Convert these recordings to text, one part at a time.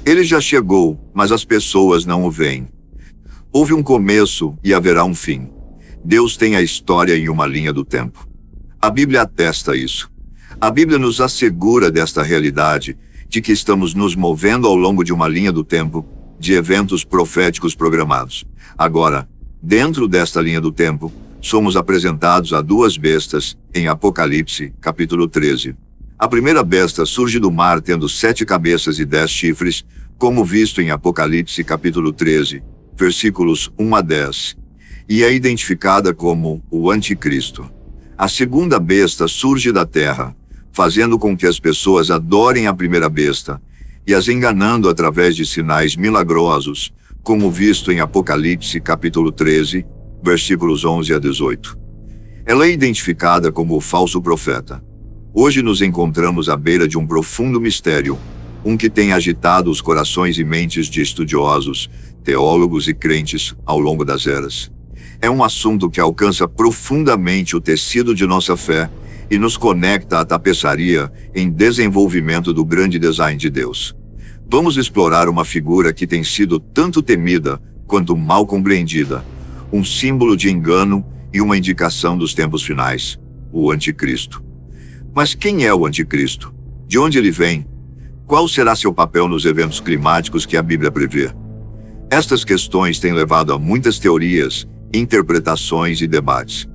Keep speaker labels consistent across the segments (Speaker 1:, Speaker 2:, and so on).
Speaker 1: Ele já chegou, mas as pessoas não o veem. Houve um começo e haverá um fim. Deus tem a história em uma linha do tempo. A Bíblia atesta isso. A Bíblia nos assegura desta realidade, de que estamos nos movendo ao longo de uma linha do tempo, de eventos proféticos programados. Agora, dentro desta linha do tempo, somos apresentados a duas bestas, em Apocalipse, capítulo 13. A primeira besta surge do mar tendo 7 cabeças e 10 chifres, como visto em Apocalipse, capítulo 13, versículos 1 a 10. E é identificada como o Anticristo. A segunda besta surge da terra, fazendo com que as pessoas adorem a primeira besta, e as enganando através de sinais milagrosos, como visto em Apocalipse, capítulo 13, versículos 11 a 18. Ela é identificada como o falso profeta. Hoje nos encontramos à beira de um profundo mistério, um que tem agitado os corações e mentes de estudiosos, teólogos e crentes ao longo das eras. É um assunto que alcança profundamente o tecido de nossa fé e nos conecta à tapeçaria em desenvolvimento do grande design de Deus. Vamos explorar uma figura que tem sido tanto temida quanto mal compreendida, um símbolo de engano e uma indicação dos tempos finais, o Anticristo. Mas quem é o Anticristo? De onde ele vem? Qual será seu papel nos eventos climáticos que a Bíblia prevê? Estas questões têm levado a muitas teorias, interpretações e debates.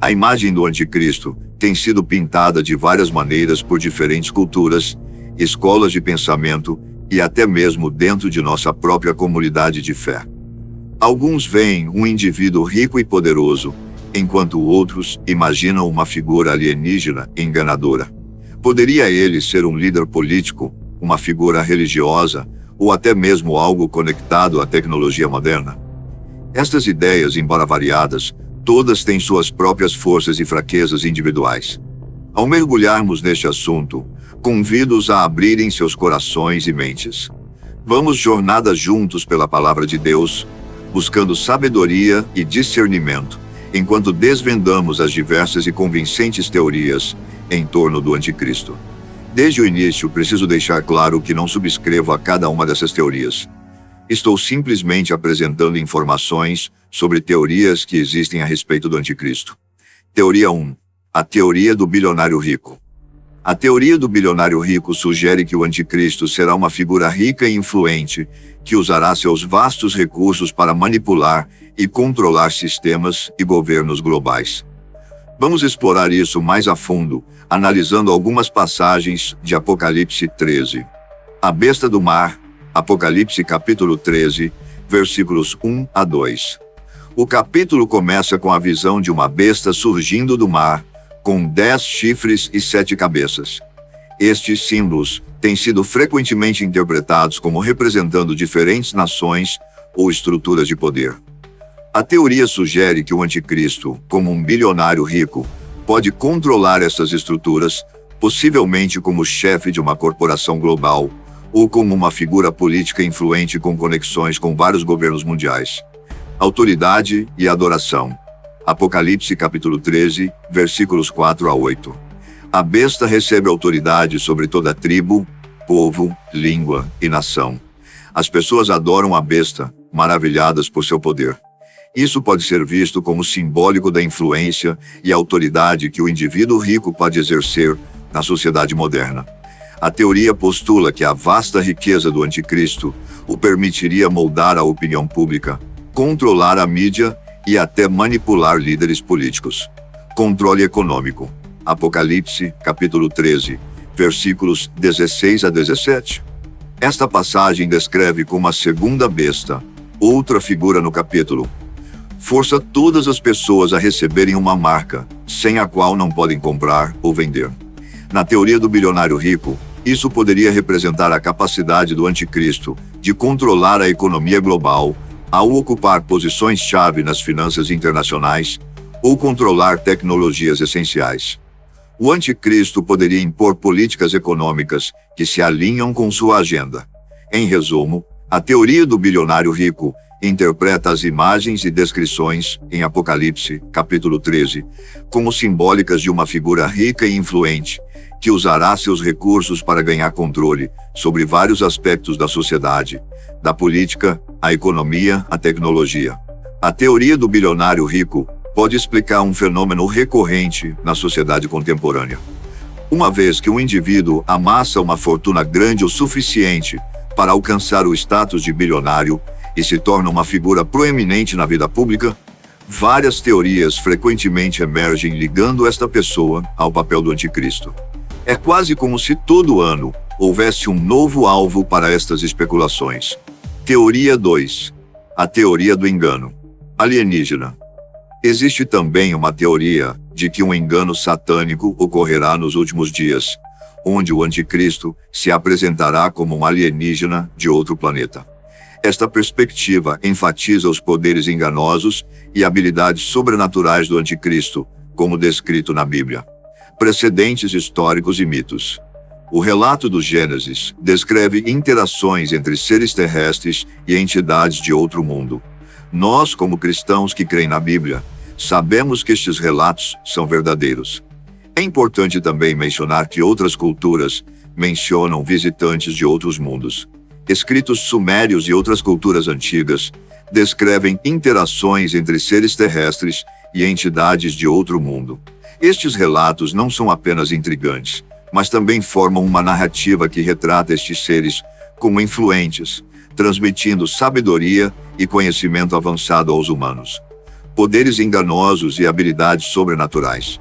Speaker 1: A imagem do Anticristo tem sido pintada de várias maneiras por diferentes culturas, escolas de pensamento e até mesmo dentro de nossa própria comunidade de fé. Alguns veem um indivíduo rico e poderoso, enquanto outros imaginam uma figura alienígena enganadora. Poderia ele ser um líder político, uma figura religiosa, ou até mesmo algo conectado à tecnologia moderna? Estas ideias, embora variadas, todas têm suas próprias forças e fraquezas individuais. Ao mergulharmos neste assunto, convido-os a abrirem seus corações e mentes. Vamos jornada juntos pela palavra de Deus, buscando sabedoria e discernimento, enquanto desvendamos as diversas e convincentes teorias em torno do Anticristo. Desde o início, preciso deixar claro que não subscrevo a cada uma dessas teorias. Estou simplesmente apresentando informações sobre teorias que existem a respeito do Anticristo. Teoria 1. A teoria do bilionário rico. A teoria do bilionário rico sugere que o Anticristo será uma figura rica e influente que usará seus vastos recursos para manipular e controlar sistemas e governos globais. Vamos explorar isso mais a fundo, analisando algumas passagens de Apocalipse 13. A besta do mar, Apocalipse capítulo 13, versículos 1 a 2. O capítulo começa com a visão de uma besta surgindo do mar, com 10 chifres e 7 cabeças. Estes símbolos têm sido frequentemente interpretados como representando diferentes nações ou estruturas de poder. A teoria sugere que o Anticristo, como um bilionário rico, pode controlar essas estruturas, possivelmente como chefe de uma corporação global, ou como uma figura política influente com conexões com vários governos mundiais. Autoridade e adoração. Apocalipse capítulo 13, versículos 4 a 8. A besta recebe autoridade sobre toda tribo, povo, língua e nação. As pessoas adoram a besta, maravilhadas por seu poder. Isso pode ser visto como simbólico da influência e autoridade que o indivíduo rico pode exercer na sociedade moderna. A teoria postula que a vasta riqueza do Anticristo o permitiria moldar a opinião pública, controlar a mídia e até manipular líderes políticos. Controle econômico. Apocalipse, capítulo 13, versículos 16 a 17. Esta passagem descreve como a segunda besta, outra figura no capítulo, força todas as pessoas a receberem uma marca, sem a qual não podem comprar ou vender. Na teoria do bilionário rico, isso poderia representar a capacidade do Anticristo de controlar a economia global, ao ocupar posições-chave nas finanças internacionais ou controlar tecnologias essenciais. O Anticristo poderia impor políticas econômicas que se alinham com sua agenda. Em resumo, a teoria do bilionário rico interpreta as imagens e descrições em Apocalipse, capítulo 13, como simbólicas de uma figura rica e influente, que usará seus recursos para ganhar controle sobre vários aspectos da sociedade, da política, a economia, a tecnologia. A teoria do bilionário rico pode explicar um fenômeno recorrente na sociedade contemporânea. Uma vez que um indivíduo amassa uma fortuna grande o suficiente para alcançar o status de bilionário e se torna uma figura proeminente na vida pública, várias teorias frequentemente emergem ligando esta pessoa ao papel do anticristo. É quase como se todo ano houvesse um novo alvo para estas especulações. Teoria 2. A teoria do engano alienígena. Existe também uma teoria de que um engano satânico ocorrerá nos últimos dias, onde o anticristo se apresentará como um alienígena de outro planeta. Esta perspectiva enfatiza os poderes enganosos e habilidades sobrenaturais do anticristo, como descrito na Bíblia. Precedentes históricos e mitos. O relato do Gênesis descreve interações entre seres terrestres e entidades de outro mundo. Nós, como cristãos que creem na Bíblia, sabemos que estes relatos são verdadeiros. É importante também mencionar que outras culturas mencionam visitantes de outros mundos. Escritos sumérios e outras culturas antigas descrevem interações entre seres terrestres e entidades de outro mundo. Estes relatos não são apenas intrigantes, mas também formam uma narrativa que retrata estes seres como influentes, transmitindo sabedoria e conhecimento avançado aos humanos. Poderes enganosos e habilidades sobrenaturais.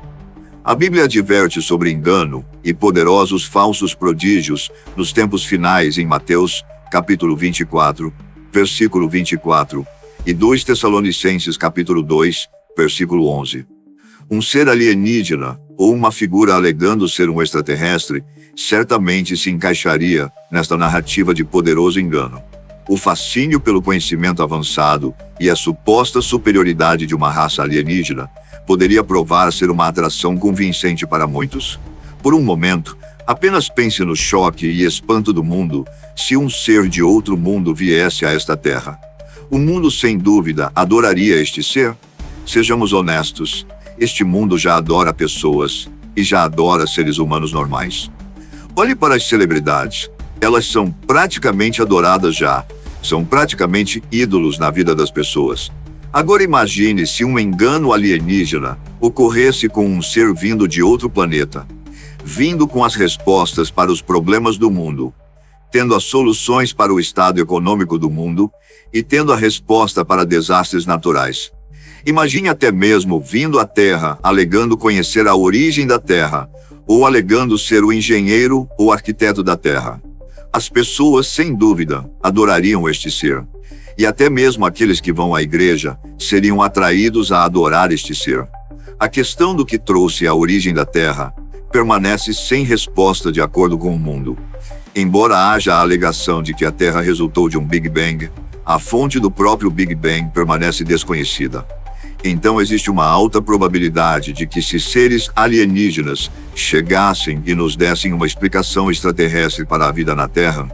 Speaker 1: A Bíblia adverte sobre engano e poderosos falsos prodígios nos tempos finais em Mateus, capítulo 24, versículo 24, e 2 Tessalonicenses, capítulo 2, versículo 11. Um ser alienígena, ou uma figura alegando ser um extraterrestre, certamente se encaixaria nesta narrativa de poderoso engano. O fascínio pelo conhecimento avançado e a suposta superioridade de uma raça alienígena poderia provar ser uma atração convincente para muitos. Por um momento, apenas pense no choque e espanto do mundo se um ser de outro mundo viesse a esta Terra. O mundo, sem dúvida, adoraria este ser? Sejamos honestos, este mundo já adora pessoas e já adora seres humanos normais. Olhe para as celebridades. Elas são praticamente adoradas já. São praticamente ídolos na vida das pessoas. Agora imagine se um engano alienígena ocorresse com um ser vindo de outro planeta, vindo com as respostas para os problemas do mundo, tendo as soluções para o estado econômico do mundo e tendo a resposta para desastres naturais. Imagine até mesmo vindo à Terra alegando conhecer a origem da Terra, ou alegando ser o engenheiro ou arquiteto da Terra. As pessoas, sem dúvida, adorariam este ser. E até mesmo aqueles que vão à igreja seriam atraídos a adorar este ser. A questão do que trouxe a origem da Terra permanece sem resposta de acordo com o mundo. Embora haja a alegação de que a Terra resultou de um Big Bang, a fonte do próprio Big Bang permanece desconhecida. Então existe uma alta probabilidade de que, se seres alienígenas chegassem e nos dessem uma explicação extraterrestre para a vida na Terra,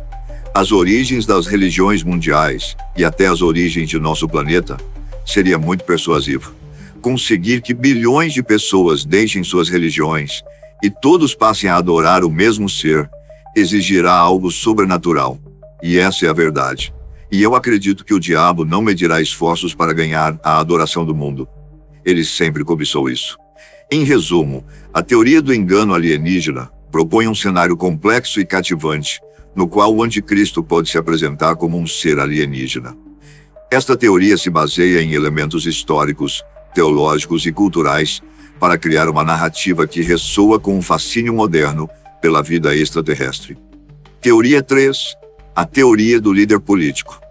Speaker 1: as origens das religiões mundiais e até as origens de nosso planeta, seria muito persuasivo. Conseguir que bilhões de pessoas deixem suas religiões e todos passem a adorar o mesmo ser exigirá algo sobrenatural. E essa é a verdade. E eu acredito que o diabo não medirá esforços para ganhar a adoração do mundo. Ele sempre cobiçou isso. Em resumo, a teoria do engano alienígena propõe um cenário complexo e cativante, no qual o anticristo pode se apresentar como um ser alienígena. Esta teoria se baseia em elementos históricos, teológicos e culturais para criar uma narrativa que ressoa com um fascínio moderno pela vida extraterrestre. Teoria 3. A teoria do líder político.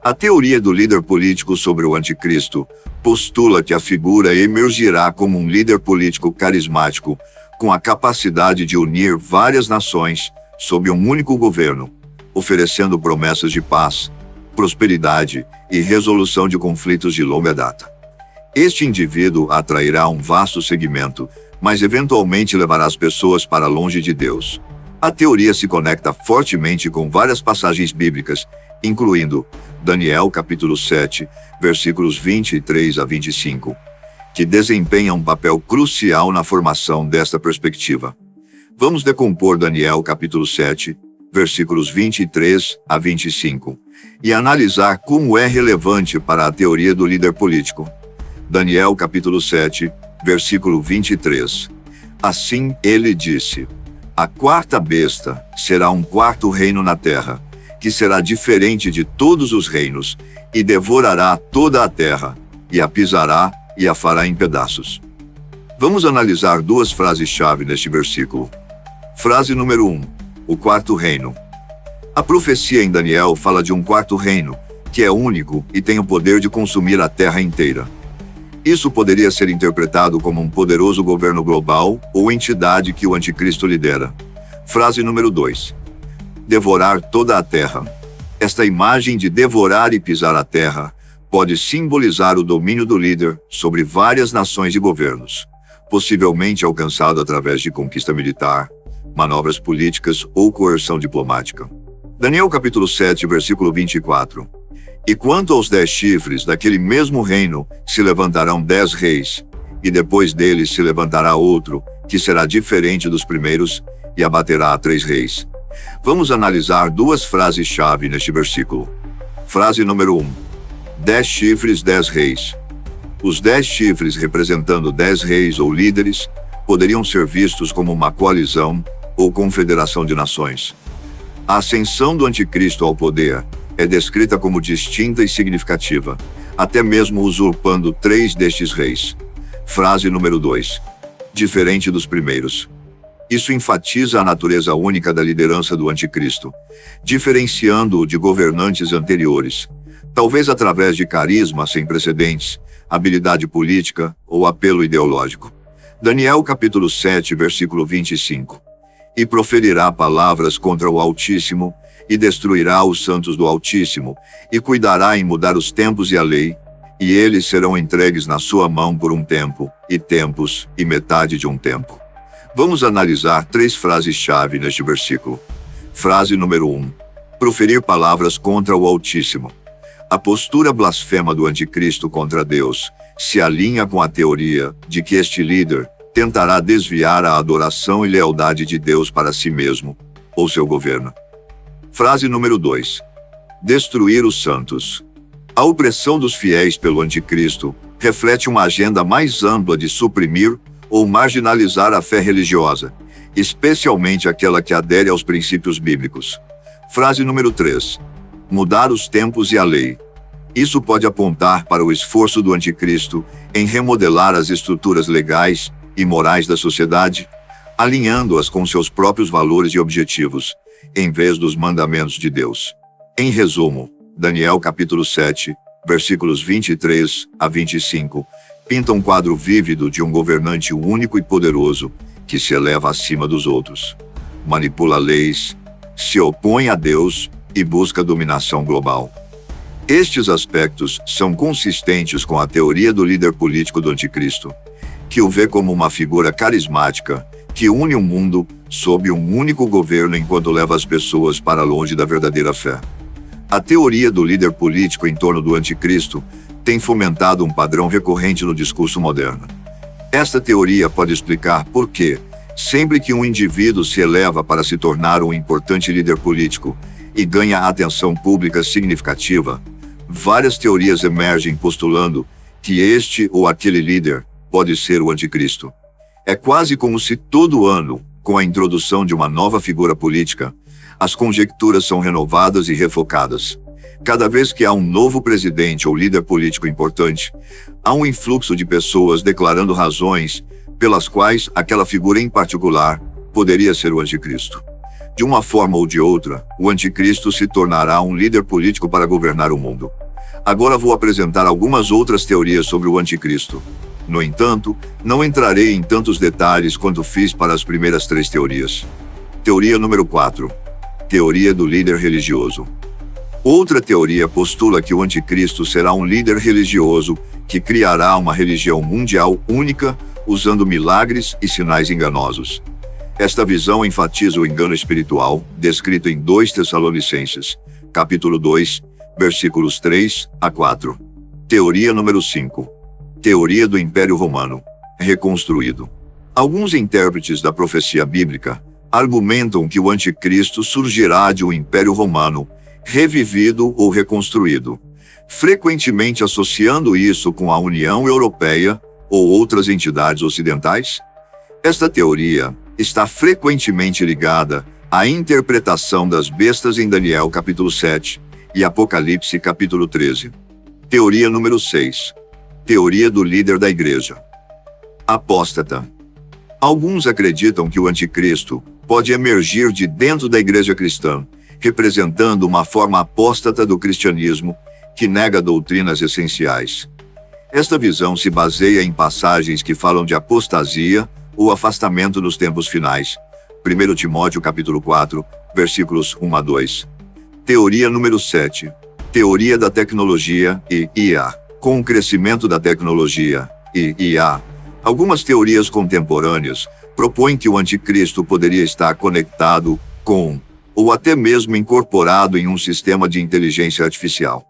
Speaker 1: A teoria do líder político sobre o anticristo postula que a figura emergirá como um líder político carismático com a capacidade de unir várias nações sob um único governo, oferecendo promessas de paz, prosperidade e resolução de conflitos de longa data. Este indivíduo atrairá um vasto segmento, mas eventualmente levará as pessoas para longe de Deus. A teoria se conecta fortemente com várias passagens bíblicas, incluindo Daniel capítulo 7, versículos 23 a 25, que desempenham um papel crucial na formação desta perspectiva. Vamos decompor Daniel capítulo 7, versículos 23 a 25, e analisar como é relevante para a teoria do líder político. Daniel capítulo 7, versículo 23. Assim ele disse: a quarta besta será um quarto reino na terra, que será diferente de todos os reinos, e devorará toda a terra, e a pisará e a fará em pedaços. Vamos analisar duas frases-chave neste versículo. Frase número 1. O quarto reino. A profecia em Daniel fala de um quarto reino, que é único e tem o poder de consumir a terra inteira. Isso poderia ser interpretado como um poderoso governo global ou entidade que o anticristo lidera. Frase número 2. Devorar toda a terra. Esta imagem de devorar e pisar a terra pode simbolizar o domínio do líder sobre várias nações e governos, possivelmente alcançado através de conquista militar, manobras políticas ou coerção diplomática. Daniel capítulo 7, versículo 24. E quanto aos 10 chifres daquele mesmo reino, se levantarão 10 reis, e depois deles se levantará outro, que será diferente dos primeiros, e abaterá a 3 reis. Vamos analisar duas frases-chave neste versículo. Frase número 1. 10 chifres, 10 reis. Os 10 chifres representando 10 reis ou líderes poderiam ser vistos como uma coalizão ou confederação de nações. A ascensão do anticristo ao poder é descrita como distinta e significativa, até mesmo usurpando 3 destes reis. Frase número 2. Diferente dos primeiros. Isso enfatiza a natureza única da liderança do anticristo, diferenciando-o de governantes anteriores, talvez através de carisma sem precedentes, habilidade política ou apelo ideológico. Daniel capítulo 7, versículo 25. E proferirá palavras contra o Altíssimo, e destruirá os santos do Altíssimo, e cuidará em mudar os tempos e a lei, e eles serão entregues na sua mão por um tempo, e tempos, e metade de um tempo. Vamos analisar 3 frases-chave neste versículo. Frase número 1. Proferir palavras contra o Altíssimo. A postura blasfema do anticristo contra Deus se alinha com a teoria de que este líder tentará desviar a adoração e lealdade de Deus para si mesmo, ou seu governo. Frase número 2. Destruir os santos. A opressão dos fiéis pelo anticristo reflete uma agenda mais ampla de suprimir ou marginalizar a fé religiosa, especialmente aquela que adere aos princípios bíblicos. Frase número 3. Mudar os tempos e a lei. Isso pode apontar para o esforço do anticristo em remodelar as estruturas legais e morais da sociedade, alinhando-as com seus próprios valores e objetivos, em vez dos mandamentos de Deus. Em resumo, Daniel capítulo 7, versículos 23 a 25, pinta um quadro vívido de um governante único e poderoso que se eleva acima dos outros, manipula leis, se opõe a Deus e busca dominação global. Estes aspectos são consistentes com a teoria do líder político do anticristo, que o vê como uma figura carismática que une o mundo sob um único governo enquanto leva as pessoas para longe da verdadeira fé. A teoria do líder político em torno do anticristo tem fomentado um padrão recorrente no discurso moderno. Esta teoria pode explicar por que, sempre que um indivíduo se eleva para se tornar um importante líder político e ganha atenção pública significativa, várias teorias emergem postulando que este ou aquele líder pode ser o anticristo. É quase como se todo ano, com a introdução de uma nova figura política, as conjecturas são renovadas e refocadas. Cada vez que há um novo presidente ou líder político importante, há um influxo de pessoas declarando razões pelas quais aquela figura em particular poderia ser o anticristo. De uma forma ou de outra, o anticristo se tornará um líder político para governar o mundo. Agora vou apresentar algumas outras teorias sobre o anticristo. No entanto, não entrarei em tantos detalhes quanto fiz para as primeiras 3 teorias. Teoria número 4. Teoria do líder religioso. Outra teoria postula que o anticristo será um líder religioso que criará uma religião mundial única, usando milagres e sinais enganosos. Esta visão enfatiza o engano espiritual, descrito em 2 Tessalonicenses, capítulo 2, versículos 3 a 4. Teoria número 5. Teoria do Império Romano. Reconstruído. Alguns intérpretes da profecia bíblica argumentam que o anticristo surgirá de um império romano, revivido ou reconstruído, frequentemente associando isso com a União Europeia ou outras entidades ocidentais. Esta teoria está frequentemente ligada à interpretação das bestas em Daniel capítulo 7 e Apocalipse capítulo 13. Teoria número 6. Teoria do líder da igreja. Apóstata. Alguns acreditam que o anticristo pode emergir de dentro da igreja cristã, representando uma forma apóstata do cristianismo que nega doutrinas essenciais. Esta visão se baseia em passagens que falam de apostasia ou afastamento nos tempos finais. 1 Timóteo capítulo 4, versículos 1 a 2. Teoria número 7. Teoria da tecnologia e IA. Com o crescimento da tecnologia e IA, algumas teorias contemporâneas propõem que o anticristo poderia estar conectado com, ou até mesmo incorporado em um sistema de inteligência artificial.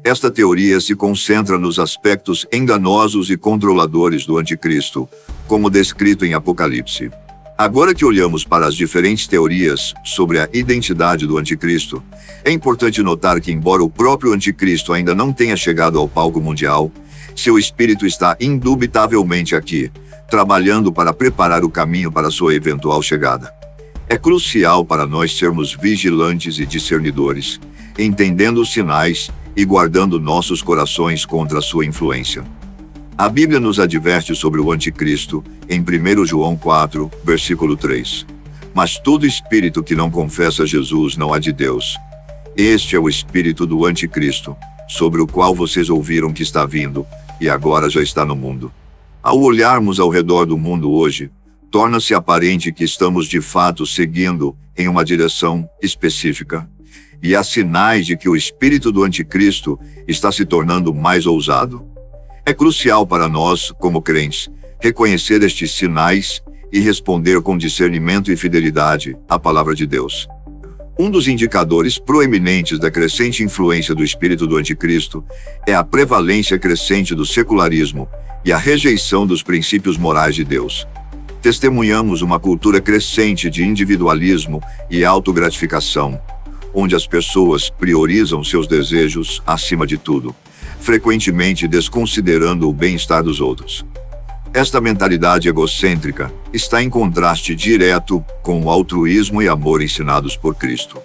Speaker 1: Esta teoria se concentra nos aspectos enganosos e controladores do anticristo, como descrito em Apocalipse. Agora que olhamos para as diferentes teorias sobre a identidade do anticristo, é importante notar que, embora o próprio anticristo ainda não tenha chegado ao palco mundial, seu espírito está indubitavelmente aqui, trabalhando para preparar o caminho para sua eventual chegada. É crucial para nós sermos vigilantes e discernidores, entendendo os sinais e guardando nossos corações contra a sua influência. A Bíblia nos adverte sobre o anticristo em 1 João 4, versículo 3. Mas todo espírito que não confessa Jesus não há de Deus. Este é o espírito do anticristo, sobre o qual vocês ouviram que está vindo, e agora já está no mundo. Ao olharmos ao redor do mundo hoje, torna-se aparente que estamos de fato seguindo em uma direção específica, e há sinais de que o espírito do anticristo está se tornando mais ousado. É crucial para nós, como crentes, reconhecer estes sinais e responder com discernimento e fidelidade à palavra de Deus. Um dos indicadores proeminentes da crescente influência do espírito do anticristo é a prevalência crescente do secularismo e a rejeição dos princípios morais de Deus. Testemunhamos uma cultura crescente de individualismo e autogratificação, onde as pessoas priorizam seus desejos acima de tudo, frequentemente desconsiderando o bem-estar dos outros. Esta mentalidade egocêntrica está em contraste direto com o altruísmo e amor ensinados por Cristo.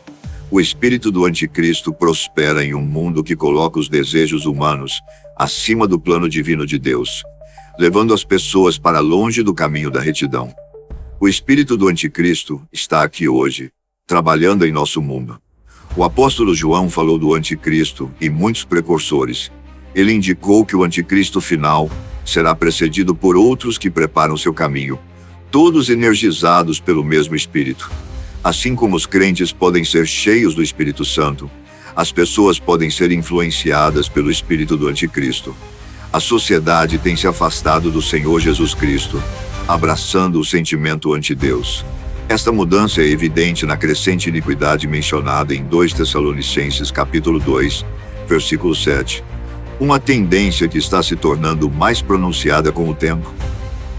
Speaker 1: O espírito do anticristo prospera em um mundo que coloca os desejos humanos acima do plano divino de Deus, levando as pessoas para longe do caminho da retidão. O espírito do anticristo está aqui hoje, trabalhando em nosso mundo. O apóstolo João falou do anticristo e muitos precursores. Ele indicou que o anticristo final será precedido por outros que preparam seu caminho, todos energizados pelo mesmo Espírito. Assim como os crentes podem ser cheios do Espírito Santo, as pessoas podem ser influenciadas pelo espírito do anticristo. A sociedade tem se afastado do Senhor Jesus Cristo, abraçando o sentimento anti-Deus. Esta mudança é evidente na crescente iniquidade mencionada em 2 Tessalonicenses capítulo 2, versículo 7. Uma tendência que está se tornando mais pronunciada com o tempo.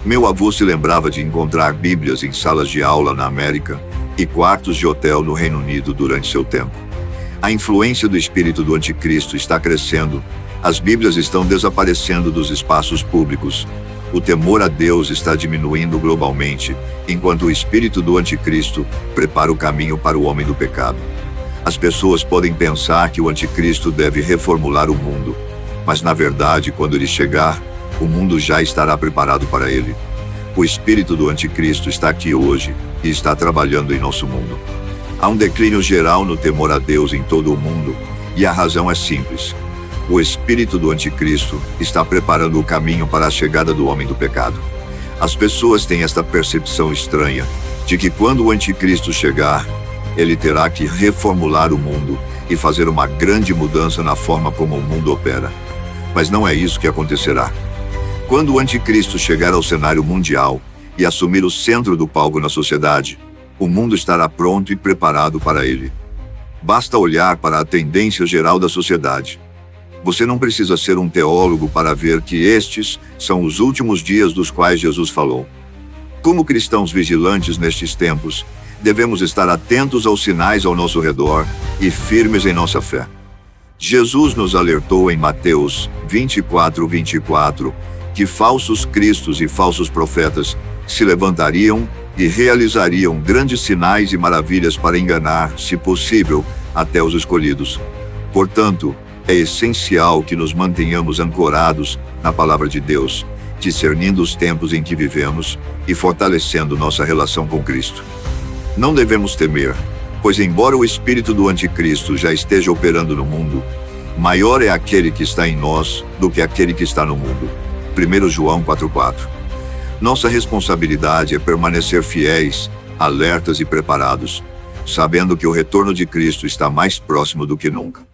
Speaker 1: Meu avô se lembrava de encontrar Bíblias em salas de aula na América e quartos de hotel no Reino Unido durante seu tempo. A influência do espírito do anticristo está crescendo, as Bíblias estão desaparecendo dos espaços públicos, o temor a Deus está diminuindo globalmente, enquanto o espírito do anticristo prepara o caminho para o homem do pecado. As pessoas podem pensar que o anticristo deve reformular o mundo, mas na verdade, quando ele chegar, o mundo já estará preparado para ele. O espírito do anticristo está aqui hoje e está trabalhando em nosso mundo. Há um declínio geral no temor a Deus em todo o mundo, e a razão é simples. O espírito do anticristo está preparando o caminho para a chegada do homem do pecado. As pessoas têm esta percepção estranha de que quando o anticristo chegar, ele terá que reformular o mundo e fazer uma grande mudança na forma como o mundo opera. Mas não é isso que acontecerá. Quando o anticristo chegar ao cenário mundial e assumir o centro do palco na sociedade, o mundo estará pronto e preparado para ele. Basta olhar para a tendência geral da sociedade. Você não precisa ser um teólogo para ver que estes são os últimos dias dos quais Jesus falou. Como cristãos vigilantes nestes tempos, devemos estar atentos aos sinais ao nosso redor e firmes em nossa fé. Jesus nos alertou em Mateus 24:24 que falsos cristos e falsos profetas se levantariam e realizariam grandes sinais e maravilhas para enganar, se possível, até os escolhidos. Portanto, é essencial que nos mantenhamos ancorados na palavra de Deus, discernindo os tempos em que vivemos e fortalecendo nossa relação com Cristo. Não devemos temer, pois embora o espírito do anticristo já esteja operando no mundo, maior é aquele que está em nós do que aquele que está no mundo. 1 João 4:4. Nossa responsabilidade é permanecer fiéis, alertas e preparados, sabendo que o retorno de Cristo está mais próximo do que nunca.